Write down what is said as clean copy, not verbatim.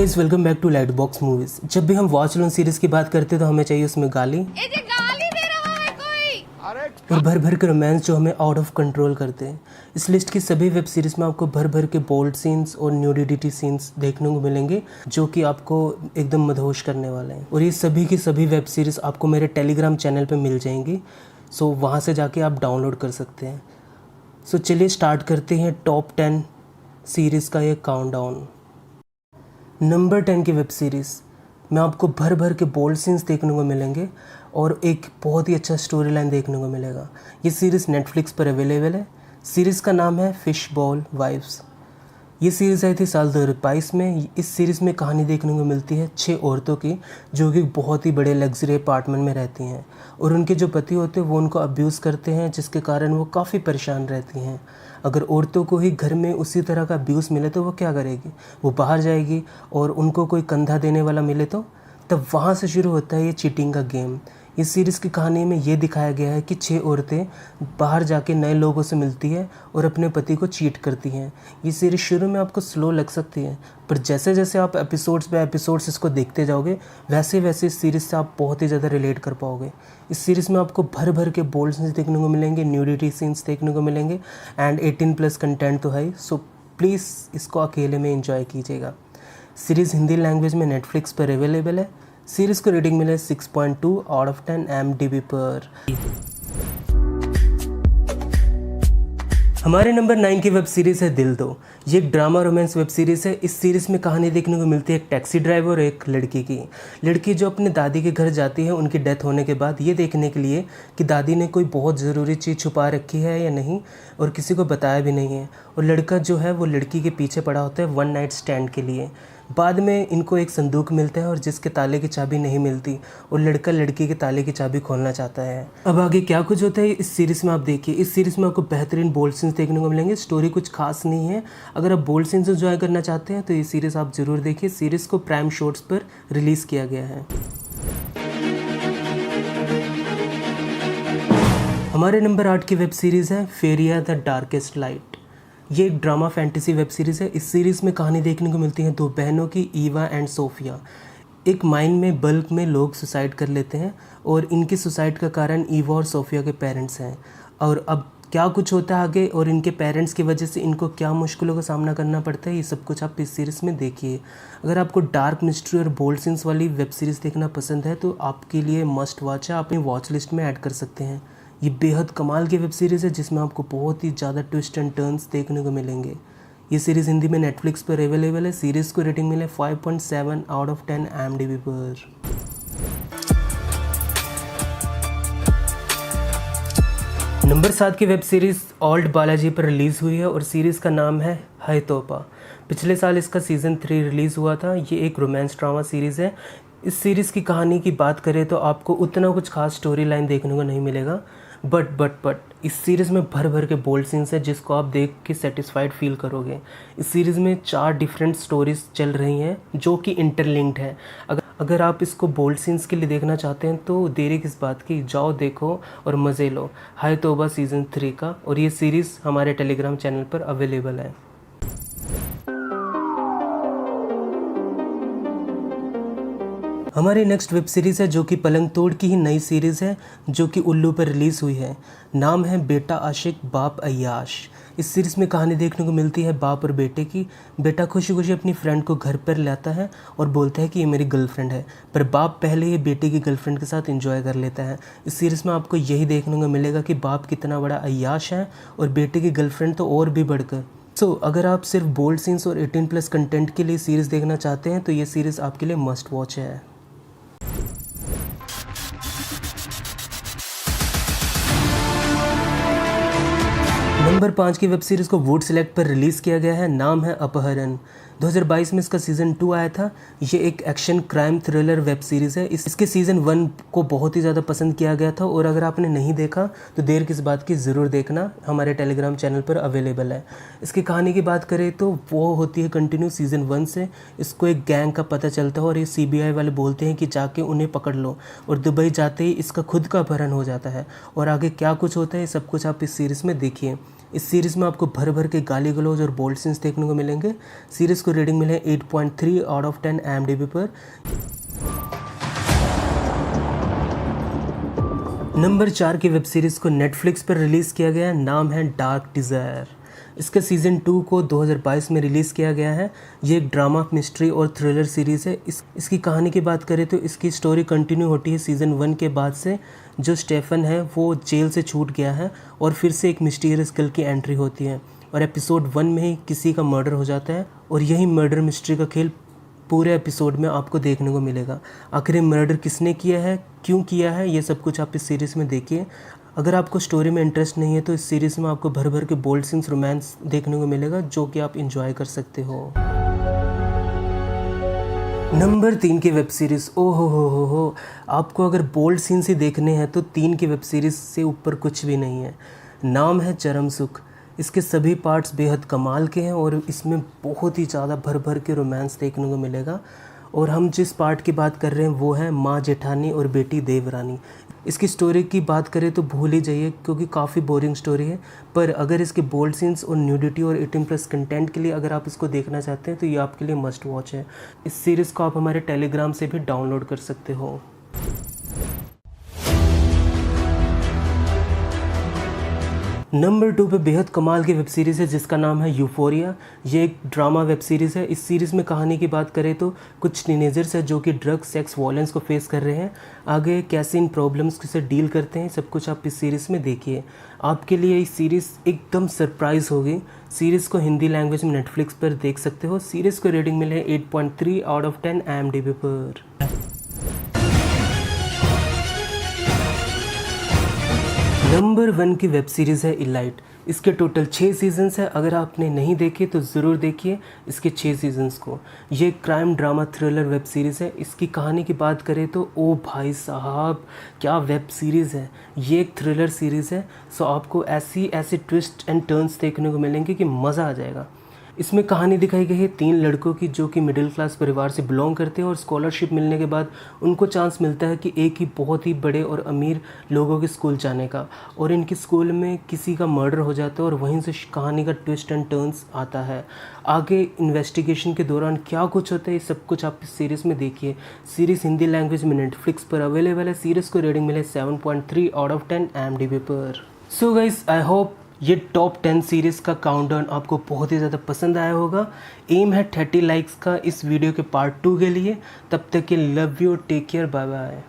Guys welcome back to Light Box Movies. जब भी हम वॉच लोन सीरीज की बात करते हैं तो हमें चाहिए उसमें गाली दे रहा है कोई। और भर भर के रोमांस जो हमें आउट ऑफ कंट्रोल करते हैं। इस लिस्ट की सभी वेब सीरीज में आपको भर भर के बोल्ड सीन्स और न्यूडिटी सीन्स देखने को मिलेंगे जो कि आपको एकदम मदहोश करने वाले हैं। और ये सभी की सभी वेब सीरीज आपको मेरे टेलीग्राम चैनल पे मिल जाएंगी, सो वहाँ से जाके आप डाउनलोड कर सकते हैं। सो चलिए स्टार्ट करते हैं टॉप 10 सीरीज़ का ये काउंटडाउन। नंबर 10 की वेब सीरीज़ में आपको भर भर के बोल्ड सीन्स देखने को मिलेंगे और एक बहुत ही अच्छा स्टोरी लाइन देखने को मिलेगा। ये सीरीज़ नेटफ्लिक्स पर अवेलेबल है। सीरीज़ का नाम है फिश बॉल वाइफ्स। ये सीरीज़ आई थी साल 2022 में। इस सीरीज़ में कहानी देखने को मिलती है 6 औरतों की जो कि बहुत ही बड़े लग्जरी अपार्टमेंट में रहती हैं और उनके जो पति होते हैं वो उनको अब्यूज़ करते हैं, जिसके कारण वो काफ़ी परेशान रहती हैं। अगर औरतों को ही घर में उसी तरह का अब्यूज़ मिले तो वो क्या करेगी? वो बाहर जाएगी और उनको कोई कंधा देने वाला मिले तो तब वहाँ से शुरू होता है ये चीटिंग का गेम। इस सीरीज़ की कहानी में ये दिखाया गया है कि 6 औरतें बाहर जाके नए लोगों से मिलती है और अपने पति को चीट करती हैं। ये सीरीज़ शुरू में आपको स्लो लग सकती है, पर जैसे जैसे आप एपिसोड्स बाय एपिसोड्स इसको देखते जाओगे वैसे वैसे इस सीरीज़ से आप बहुत ही ज़्यादा रिलेट कर पाओगे। इस सीरीज़ में आपको भर भर के बोल्ड सीन्स देखने को मिलेंगे, न्यूडिटी सीन्स देखने को मिलेंगे एंड 18+ कंटेंट तो है, सो प्लीज़ इसको अकेले में एंजॉय कीजिएगा। सीरीज़ हिंदी लैंग्वेज में नेटफ्लिक्स पर अवेलेबल है। सीरीज़ को रेटिंग मिले 6.2 आउट ऑफ 10 IMDb पर। हमारे नंबर 9 की वेब सीरीज़ है दिल दो। ये एक ड्रामा रोमांस वेब सीरीज़ है। इस सीरीज़ में कहानी देखने को मिलती है एक टैक्सी ड्राइवर और एक लड़की की। लड़की जो अपने दादी के घर जाती है उनकी डेथ होने के बाद ये देखने के लिए कि दादी ने कोई बहुत ज़रूरी चीज़ छुपा रखी है या नहीं और किसी को बताया भी नहीं है। और लड़का जो है वो लड़की के पीछे पड़ा होता है 1 नाइट स्टैंड के लिए। बाद में इनको एक संदूक मिलता है और जिसके ताले की चाबी नहीं मिलती और लड़का लड़की के ताले की चाबी खोलना चाहता है। अब आगे क्या कुछ होता है इस सीरीज़ में आप देखिए। इस सीरीज़ में आपको बेहतरीन बोल्ड सीन्स देखने को मिलेंगे। स्टोरी कुछ खास नहीं है। अगर आप बोल्ड सीन्स एंजॉय करना चाहते हैं तो ये सीरीज़ आप ज़रूर देखिए। सीरीज़ को प्राइम शॉट्स पर रिलीज़ किया गया है। हमारे नंबर 8 की वेब सीरीज़ है फेरिया द डार्केस्ट लाइट। ये एक ड्रामा फैंटेसी वेब सीरीज़ है। इस सीरीज़ में कहानी देखने को मिलती है 2 बहनों की, ईवा एंड सोफिया। एक माइन में बल्क में लोग सुसाइड कर लेते हैं और इनके सुसाइड का कारण ईवा और सोफिया के पेरेंट्स हैं। और अब क्या कुछ होता है आगे और इनके पेरेंट्स की वजह से इनको क्या मुश्किलों का सामना करना पड़ता है, ये सब कुछ आप इस सीरीज़ में देखिए। अगर आपको डार्क मिस्ट्री और बोल्ड सीन्स वाली वेब सीरीज़ देखना पसंद है तो आपके लिए मस्ट वॉच है। आप अपनी वॉच लिस्ट में ऐड कर सकते हैं। ये बेहद कमाल की वेब सीरीज़ है जिसमें आपको बहुत ही ज़्यादा ट्विस्ट एंड टर्न्स देखने को मिलेंगे। ये सीरीज़ हिंदी में नेटफ्लिक्स पर अवेलेबल है। सीरीज़ को रेटिंग मिले 5.7 आउट ऑफ 10 IMDb पर। नंबर 7 की वेब सीरीज़ ओल्ड बालाजी पर रिलीज़ हुई है और सीरीज़ का नाम है हाय तौबा। पिछले साल इसका सीज़न 3 रिलीज़ हुआ था। ये एक रोमांस ड्रामा सीरीज़ है। इस सीरीज़ की कहानी की बात करें तो आपको उतना कुछ खास स्टोरी लाइन देखने को नहीं मिलेगा, बट इस सीरीज़ में भर भर के बोल्ड सीन्स है जिसको आप देख के सेटिस्फाइड फील करोगे। इस सीरीज़ में 4 डिफरेंट स्टोरीज चल रही हैं जो कि इंटरलिंक्ड है। अगर आप इसको बोल्ड सीन्स के लिए देखना चाहते हैं तो देरी किस बात की, जाओ देखो और मज़े लो हाय तौबा सीज़न 3 का। और ये सीरीज़ हमारे टेलीग्राम चैनल पर अवेलेबल है। हमारी नेक्स्ट वेब सीरीज़ है जो कि पलंग तोड़ की ही नई सीरीज़ है जो कि उल्लू पर रिलीज़ हुई है। नाम है बेटा आशिक बाप अय्याश। इस सीरीज़ में कहानी देखने को मिलती है बाप और बेटे की। बेटा खुशी खुशी अपनी फ्रेंड को घर पर लाता है और बोलता है कि ये मेरी गर्लफ्रेंड है, पर बाप पहले ही बेटे की गर्लफ्रेंड के साथ एंजॉय कर लेता है। इस सीरीज़ में आपको यही देखने को मिलेगा कि बाप कितना बड़ा अय्याश है और बेटे की गर्लफ्रेंड तो और भी बढ़कर। अगर आप सिर्फ बोल्ड सीन्स और 18+ कंटेंट के लिए सीरीज़ देखना चाहते हैं तो ये सीरीज़ आपके लिए मस्ट वॉच है। नंबर 5 की वेब सीरीज़ को वुड सेलेक्ट पर रिलीज़ किया गया है। नाम है अपहरण। 2022 में इसका सीज़न 2 आया था। ये एक action crime thriller web series है। इसके सीज़न 1 को बहुत ही ज़्यादा पसंद किया गया था और अगर आपने नहीं देखा तो देर किस बात की, ज़रूर देखना, हमारे टेलीग्राम चैनल पर अवेलेबल है। इसकी कहानी की बात करें तो वो होती है कंटिन्यू सीज़न 1 से। इसको एक गैंग का पता चलता है और ये CBI वाले बोलते हैं कि जाके उन्हें पकड़ लो और दुबई जाते ही इसका खुद का अपहरण हो जाता है। और आगे क्या कुछ होता है सब कुछ आप इस सीरीज़ में देखिए। इस सीरीज़ में आपको भर भर के गाली गलौज और बोल्ड सीन्स देखने को मिलेंगे। सीरीज़ को रेटिंग मिले 8.3 आउट ऑफ 10 IMDb पर। नंबर 4 की वेब सीरीज़ को नेटफ्लिक्स पर रिलीज़ किया गया, नाम है डार्क डिज़ायर। इसका सीज़न 2 को 2022 में रिलीज़ किया गया है। ये एक ड्रामा, मिस्ट्री और थ्रिलर सीरीज़ है। इसकी कहानी की बात करें तो इसकी स्टोरी कंटिन्यू होती है सीज़न 1 के बाद से। जो स्टेफन है वो जेल से छूट गया है और फिर से एक मिस्टीरियस गर्ल की एंट्री होती है और एपिसोड 1 में ही किसी का मर्डर हो जाता है और यही मर्डर मिस्ट्री का खेल पूरे एपिसोड में आपको देखने को मिलेगा। आखिर ये मर्डर किसने किया है, क्यों किया है, ये सब कुछ आप इस सीरीज़ में देखिए। अगर आपको स्टोरी में इंटरेस्ट नहीं है तो इस सीरीज़ में आपको भर भर के बोल्ड सीन्स, रोमांस देखने को मिलेगा जो कि आप इंजॉय कर सकते हो। नंबर 3 की वेब सीरीज़, ओ हो, आपको अगर बोल्ड सीन्स ही देखने हैं तो 3 की वेब सीरीज़ से ऊपर कुछ भी नहीं है। नाम है चरम सुख। इसके सभी पार्ट्स बेहद कमाल के हैं और इसमें बहुत ही ज़्यादा भर भर के रोमांस देखने को मिलेगा। और हम जिस पार्ट की बात कर रहे हैं वो है माँ जेठानी और बेटी देवरानी। इसकी स्टोरी की बात करें तो भूल ही जाइए क्योंकि काफ़ी बोरिंग स्टोरी है। पर अगर इसके बोल्ड सीन्स और न्यूडिटी और 18+ कंटेंट के लिए अगर आप इसको देखना चाहते हैं तो ये आपके लिए मस्ट वॉच है। इस सीरीज़ को आप हमारे टेलीग्राम से भी डाउनलोड कर सकते हो। नंबर 2 पे बेहद कमाल की वेब सीरीज़ है जिसका नाम है यूफोरिया। ये एक ड्रामा वेब सीरीज़ है। इस सीरीज़ में कहानी की बात करें तो कुछ टीनेजर्स हैं जो कि ड्रग, सेक्स, वायलेंस को फेस कर रहे हैं। आगे कैसे इन प्रॉब्लम्स से डील करते हैं सब कुछ आप इस सीरीज़ में देखिए। आपके लिए ये सीरीज़ एकदम सरप्राइज़ होगी। सीरीज़ को हिंदी लैंग्वेज में नेटफ्लिक्स पर देख सकते हो। सीरीज़ को रेटिंग मिले 8.3 आउट ऑफ 10 IMDb पर। नंबर 1 की वेब सीरीज़ है इलाइट। इसके टोटल 6 सीजन्स हैं। अगर आपने नहीं देखे तो ज़रूर देखिए इसके 6 सीजन्स को। ये crime drama thriller web series है। इसकी कहानी की बात करें तो ओ भाई साहब क्या वेब सीरीज़ है। ये एक थ्रिलर सीरीज़ है। सो आपको ऐसी ट्विस्ट एंड टर्न्स देखने को मिलेंगे कि मज़ा आ जाएगा। इसमें कहानी दिखाई गई है 3 लड़कों की जो कि मिडिल क्लास परिवार से बिलोंग करते हैं और स्कॉलरशिप मिलने के बाद उनको चांस मिलता है कि एक ही बहुत ही बड़े और अमीर लोगों के स्कूल जाने का। और इनके स्कूल में किसी का मर्डर हो जाता है और वहीं से कहानी का ट्विस्ट एंड टर्न्स आता है। आगे इन्वेस्टिगेशन के दौरान क्या कुछ होता है ये सब कुछ आप इस सीरीज़ में देखिए। सीरीज़ हिंदी लैंग्वेज में नेटफ्लिक्स पर अवेलेबल है। सीरीज़ को रेटिंग मिले 7.3 आउट ऑफ 10 IMDb पर। सो गाइस आई होप ये टॉप 10 सीरीज़ का काउंटडाउन आपको बहुत ही ज़्यादा पसंद आया होगा। एम है 30 लाइक्स का इस वीडियो के पार्ट 2 के लिए। तब तक के love you, take care, bye bye.